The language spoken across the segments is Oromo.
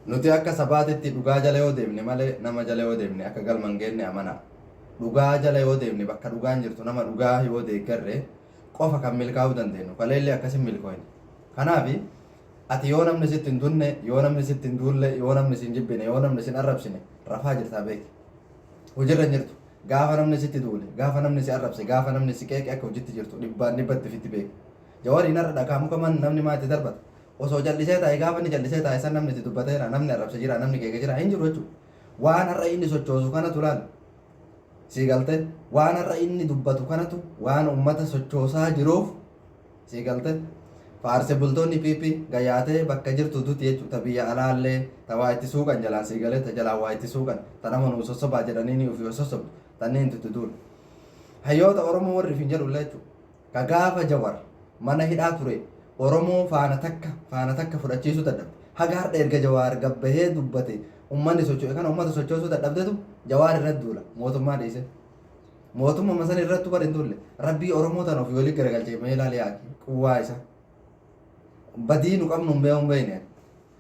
Nuti akka sabaatitti dhugaa jala yoo deemne malee nama jala yoo deemne akka galman geenne amana. Dhugaa jala yoo deemne bakka dhugaan jirtu nama dhugaa yoo deeggarre qofa kan milkaa'uu dandeenyu. Kaleellee akkasiin milkooyne. Kanaafi ati yoo namni sitti hin dunne, yoo namni sitti hin duulle, yoo namni si hin jibbine, yoo namni si hin arrabsine rafaa jirtaa beeki. Hojiirra hin jirtu. Gaafa namni sitti duule, gaafa namni si arrabse, gaafa namni si qeeqe akka hojiitti jirtu dhibbaan dhibbatti fitti beeki. Jawaariin har'a dhagaa muka man namni maatii darbata. Osoo jallisee taa'e gaafa inni jallisee taa'e san namni itti dubbateera, namni arrabse jira, namni qeeqe jira hin jiru jechuudha. Waan har'a inni sochoosu kanatu laal. Sii galte waan har'a inni dubbatu kanatu waan uummata sochoosaa jiruuf sii galte faarse bultoonni piipii gayyaatee bakka jirtu duti jechuudha. Biyya alaallee ta waa itti suuqan jalaan sii galee ta jalaa waa itti suuqan ta nama nuu sossobaa jedhanii ni ofii sossobdu tanneen tutti duudha. Hayyoota Oromoo warri fin jedhullee jechuudha. Ka gaafa Jawar mana hidhaa ture Oromoo faana takka fudhachiisuu dadhabde. Haga har'a erga Jawaar gabbahee dubbate ummanni socho'e kana ummata sochoosuu dadhabdetu Jawaar irratti duula mootummaa dhiise. Mootummaa masan irratti bar hin duulle rabbii Oromoo tan ofii walii garagalchee mee ilaalee haaki quwwaa isa. Badii nu qabnu hin beekne.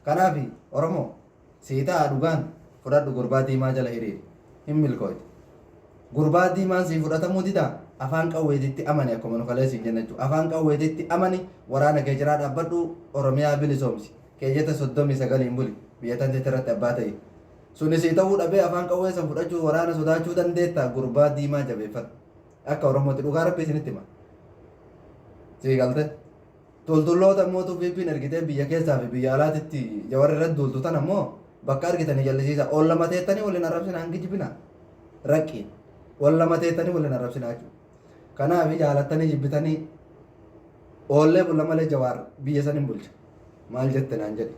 Kanaaf Oromoo siitaa dhugaan fudhadhu gurbaa diimaa jala hiriiri hin milkooyte. Gurbaa diimaan sii fudhatamuu didaa afaan qawweetitti amani akkuma nu kalee siin jenna jechuudha. Afaan qawweetitti amani waraana kee jiraa dhaabbadhu Oromiyaa bilisoomsi. Keeyyata 39 buli biyya tan irratti abbaa ta'e. Sunis ta'uu dhabee afaan qawwee san fudhachuu waraana sodaachuu dandeetta gurbaa diimaa jabeeffadhu. Akka Oromootti dhugaa rabbii isinitti hima. Sii galte tultulloota mootuu fiippiin ergitee biyya keessaa fi biyya alaatitti Jawar irratti duultu tan ammoo bakka argitanii jallisiisa. Ol lama teettanii waliin arrabsina hangi jibina raqqii. Ol lama teettanii waliin arrabsina jechuudha. Kanaaf jaalattanii jibbitanii oollee bulla malee Jawaar biyya san hin bulcha. Maal jette naan jedhe.